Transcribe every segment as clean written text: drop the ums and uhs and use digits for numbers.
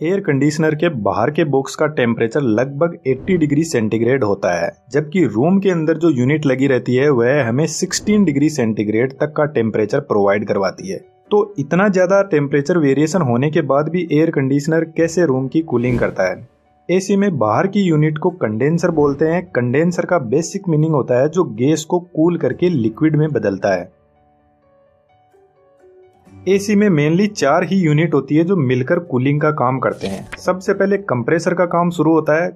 Air conditioner के बाहर के बॉक्स का टेम्परेचर लगभग 80 डिग्री सेंटीग्रेड होता है, जबकि रूम के अंदर जो यूनिट लगी रहती है वह हमें 16 डिग्री सेंटीग्रेड तक का टेम्परेचर प्रोवाइड करवाती है। तो इतना ज़्यादा टेम्परेचर वेरिएशन होने के बाद भी एयर कंडीशनर कैसे रूम की कूलिंग करता है। एसी में बाहर की यूनिट को कंडेंसर बोलते हैं। कंडेंसर का बेसिक मीनिंग होता है जो गैस को कूल करके लिक्विड में बदलता है। एसी में मेनली 4 ही यूनिट होती है जो मिलकर कूलिंग का काम करते हैं। सबसे पहले कंप्रेसर का काम शुरू होता है।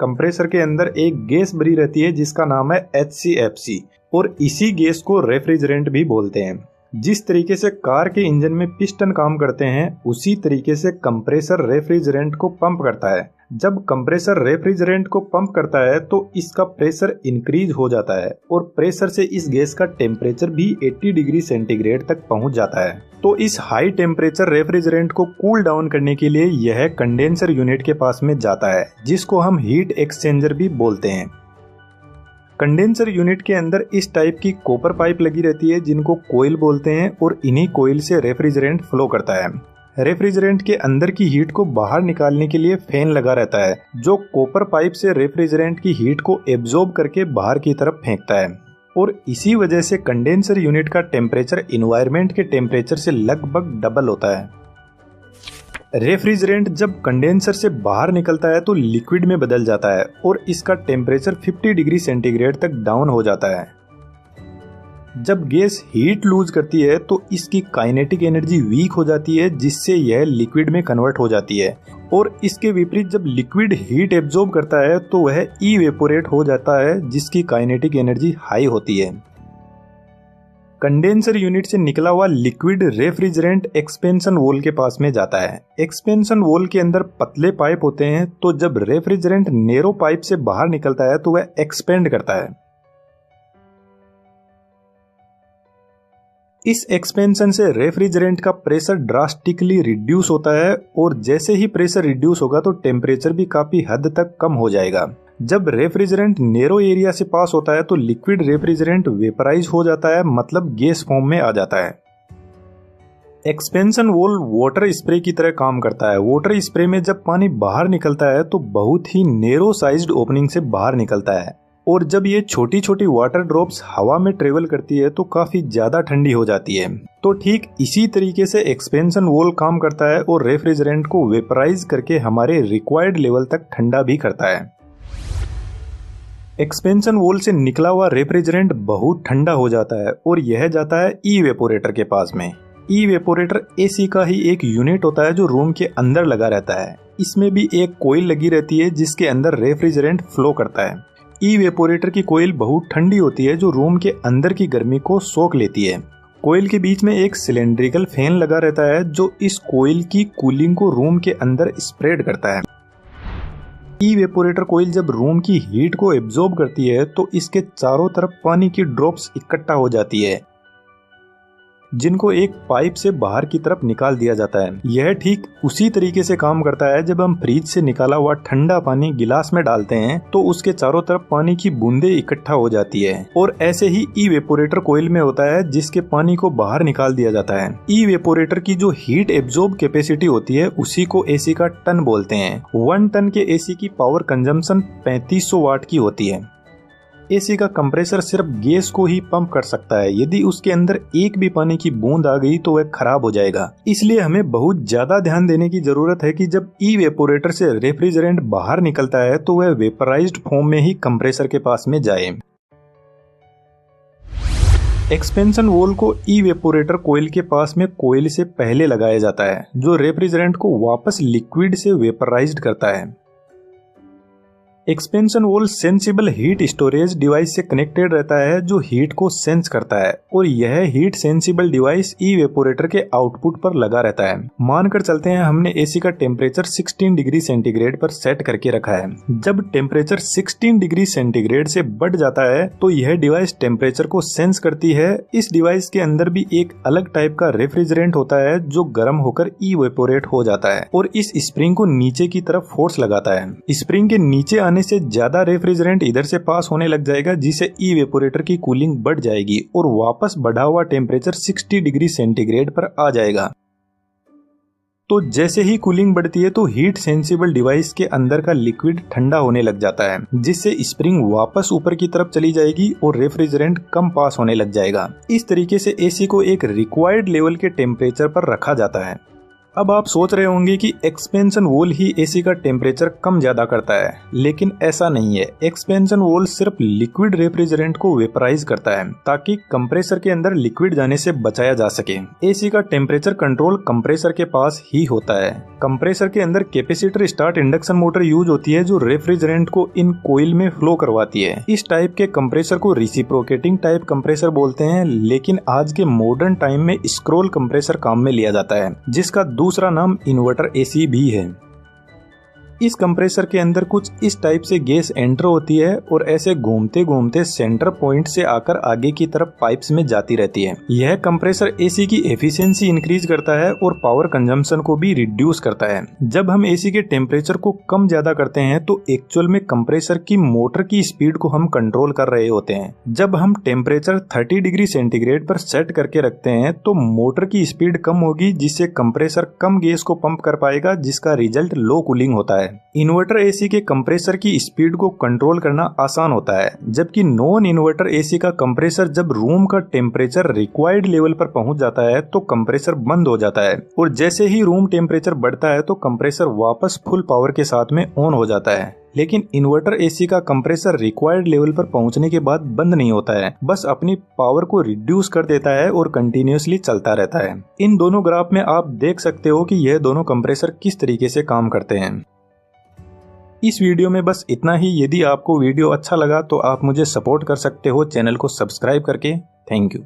कंप्रेसर के अंदर एक गैस भरी रहती है जिसका नाम है HCFC और इसी गैस को रेफ्रिजरेंट भी बोलते हैं। जिस तरीके से कार के इंजन में पिस्टन काम करते हैं उसी तरीके से कंप्रेसर रेफ्रिजरेंट को पंप करता है। जब कंप्रेसर रेफ्रिजरेंट को पंप करता है तो इसका प्रेशर इंक्रीज हो जाता है और प्रेशर से इस गैस का टेम्परेचर भी 80 डिग्री सेंटीग्रेड तक पहुंच जाता है। तो इस हाई टेम्परेचर रेफ्रिजरेंट को कूल डाउन करने के लिए यह कंडेंसर यूनिट के पास में जाता है, जिसको हम हीट एक्सचेंजर भी बोलते हैं। कंडेंसर यूनिट के अंदर इस टाइप की कॉपर पाइप लगी रहती है जिनको कोयल बोलते हैं और इन्हीं कोयल से रेफ्रिजरेंट फ्लो करता है। रेफ्रिजरेंट के अंदर की हीट को बाहर निकालने के लिए फैन लगा रहता है जो कॉपर पाइप से रेफ्रिजरेंट की हीट को एब्जॉर्ब करके बाहर की तरफ फेंकता है और इसी वजह से कंडेंसर यूनिट का टेम्परेचर एनवायरनमेंट के टेम्परेचर से लगभग डबल होता है। रेफ्रिजरेंट जब कंडेंसर से बाहर निकलता है तो लिक्विड में बदल जाता है और इसका टेम्परेचर 50 डिग्री सेंटीग्रेड तक डाउन हो जाता है। जब गैस हीट लूज करती है तो इसकी काइनेटिक एनर्जी वीक हो जाती है जिससे यह लिक्विड में कन्वर्ट हो जाती है और इसके विपरीत जब लिक्विड हीट एब्जॉर्ब करता है तो वह इवेपोरेट हो जाता है जिसकी काइनेटिक एनर्जी हाई होती है। कंडेंसर यूनिट से निकला हुआ लिक्विड रेफ्रिजरेंट एक्सपेंशन वॉल के पास में जाता है। एक्सपेंशन वॉल के अंदर पतले पाइप होते हैं तो जब रेफ्रिजरेंट नैरो पाइप से बाहर निकलता है तो वह एक्सपेंड करता है। इस एक्सपेंशन से रेफ्रिजरेंट का प्रेशर ड्रास्टिकली रिड्यूस होता है और जैसे ही प्रेशर रिड्यूस होगा तो टेम्परेचर भी काफी हद तक कम हो जाएगा। जब रेफ्रिजरेंट नैरो एरिया से पास होता है तो लिक्विड रेफ्रिजरेंट वेपराइज हो जाता है, मतलब गैस फॉर्म में आ जाता है। एक्सपेंशन वॉल वाटर स्प्रे की तरह काम करता है। वाटर स्प्रे में जब पानी बाहर निकलता है तो बहुत ही नैरो साइज्ड ओपनिंग से बाहर निकलता है और जब ये छोटी छोटी वाटर ड्रॉप्स हवा में ट्रेवल करती है तो काफी ज्यादा ठंडी हो जाती है। तो ठीक इसी तरीके से एक्सपेंशन वॉल काम करता है और रेफ्रिजरेंट को वेपराइज करके हमारे रिक्वायर्ड लेवल तक ठंडा भी करता है। एक्सपेंशन वॉल से निकला हुआ रेफ्रिजरेंट बहुत ठंडा हो जाता है और यह जाता है इवेपोरेटर के पास में। इवेपोरेटर एसी का ही एक यूनिट होता है जो रूम के अंदर लगा रहता है। इसमें भी एक कोयल लगी रहती है जिसके अंदर रेफ्रिजरेंट फ्लो करता है। इवेपोरेटर की कोयल बहुत ठंडी होती है जो रूम के अंदर की गर्मी को सोख लेती है। कोयल के बीच में एक सिलेंड्रिकल फैन लगा रहता है जो इस कोयल की कूलिंग को रूम के अंदर स्प्रेड करता है। इवेपोरेटर कोयल जब रूम की हीट को एब्जॉर्ब करती है तो इसके चारों तरफ पानी की ड्रॉप्स इकट्ठा हो जाती है जिनको एक पाइप से बाहर की तरफ निकाल दिया जाता है। यह ठीक उसी तरीके से काम करता है जब हम फ्रिज से निकाला हुआ ठंडा पानी गिलास में डालते हैं तो उसके चारों तरफ पानी की बूंदें इकट्ठा हो जाती है और ऐसे ही इवेपोरेटर कोयल में होता है जिसके पानी को बाहर निकाल दिया जाता है। इवेपोरेटर की जो हीट एब्जॉर्ब कैपेसिटी होती है उसी को एसी का टन बोलते हैं। 1 टन के एसी की पावर कंजम्पशन 3500 वाट की होती है। एसी का कंप्रेसर सिर्फ गैस को ही पंप कर सकता है। यदि उसके अंदर एक भी पानी की बूंद आ गई तो वह खराब हो जाएगा। इसलिए हमें बहुत ज्यादा ध्यान देने की जरूरत है कि जब इवेपोरेटर से रेफ्रिजरेंट बाहर निकलता है तो वह वेपराइज्ड फॉर्म में ही कंप्रेसर के पास में जाए। एक्सपेंशन वॉल को इवेपोरेटर कोयल के पास में कोयल से पहले लगाया जाता है जो रेफ्रिजरेंट को वापस लिक्विड से वेपराइज्ड करता है। Expansion valve sensible heat storage device से कनेक्टेड रहता है जो हीट को सेंस करता है और यह हीट सेंसिबल डिवाइस इवेपोरेटर के आउटपुट पर लगा रहता है। मानकर चलते हैं हमने एसी का टेम्परेचर 16 डिग्री सेंटीग्रेड पर सेट करके रखा है। जब टेम्परेचर 16 डिग्री सेंटीग्रेड से बढ़ जाता है तो यह डिवाइस टेम्परेचर को सेंस करती है। इस डिवाइस के अंदर भी एक अलग टाइप का रेफ्रिजरेंट होता है जो गर्म होकर इवेपोरेट हो जाता है और इस स्प्रिंग को नीचे की तरफ फोर्स लगाता है। स्प्रिंग के नीचे आने से ज्यादा रेफ्रिजरेंट इधर से पास होने लग जाएगा जिससे इवेपोरेटर की कूलिंग बढ़ जाएगी और वापस बढ़ा हुआ टेम्परेचर 60 डिग्री सेंटीग्रेड पर आ जाएगा। तो जैसे ही कूलिंग बढ़ती है तो हीट सेंसिबल डिवाइस के अंदर का लिक्विड ठंडा होने लग जाता है, जिससे स्प्रिंग वापस ऊपर की तरफ चली जाएगी और रेफ्रिजरेंट कम पास होने लग जाएगा। इस तरीके से एसी को एक रिक्वायर्ड लेवल के टेम्परेचर पर रखा जाता है। अब आप सोच रहे होंगे कि एक्सपेंशन वॉल ही एसी का टेम्परेचर कम ज्यादा करता है, लेकिन ऐसा नहीं है। एक्सपेंशन वॉल सिर्फ लिक्विड रेफ्रिजरेंट को वेपराइज करता है ताकि कंप्रेसर के अंदर लिक्विड जाने से बचाया जा सके। एसी का टेम्परेचर कंट्रोल कंप्रेसर के पास ही होता है। कंप्रेसर के अंदर capacitor start induction motor use होती है जो रेफ्रिजरेंट को इन कोइल में फ्लो करवाती है। इस टाइप के कंप्रेसर को रिसिप्रोकेटिंग टाइप कंप्रेसर बोलते हैं, लेकिन आज के मॉडर्न टाइम में स्क्रोल कंप्रेसर काम में लिया जाता है, जिसका दूसरा नाम इन्वर्टर एसी भी है। इस कंप्रेसर के अंदर कुछ इस टाइप से गैस एंटर होती है और ऐसे घूमते घूमते सेंटर पॉइंट से आकर आगे की तरफ पाइप्स में जाती रहती है। यह कंप्रेसर एसी की एफिशिएंसी इंक्रीज करता है और पावर कंजम्पशन को भी रिड्यूस करता है। जब हम एसी के टेम्परेचर को कम ज्यादा करते हैं तो एक्चुअल में कंप्रेसर की मोटर की स्पीड को हम कंट्रोल कर रहे होते हैं। जब हम टेम्परेचर 30 डिग्री सेंटीग्रेड पर सेट करके रखते हैं तो मोटर की स्पीड कम होगी, जिससे कंप्रेसर कम गैस को पंप कर पाएगा, जिसका रिजल्ट लो कूलिंग होता है। इन्वर्टर एसी के कंप्रेसर की स्पीड को कंट्रोल करना आसान होता है, जबकि नॉन इन्वर्टर एसी का कंप्रेसर जब रूम का टेम्परेचर रिक्वायर्ड लेवल पर पहुंच जाता है तो कंप्रेसर बंद हो जाता है और जैसे ही रूम टेम्परेचर बढ़ता है तो कंप्रेसर वापस फुल पावर के साथ में ऑन हो जाता है। लेकिन इन्वर्टर एसी का कंप्रेसर रिक्वायर्ड लेवल पर पहुंचने के बाद बंद नहीं होता है, बस अपनी पावर को रिड्यूस कर देता है और कंटिन्यूअसली चलता रहता है। इन दोनों ग्राफ में आप देख सकते हो कि यह दोनों कंप्रेसर किस तरीके से काम करते हैं। इस वीडियो में बस इतना ही। यदि आपको वीडियो अच्छा लगा तो आप मुझे सपोर्ट कर सकते हो चैनल को सब्सक्राइब करके। Thank you.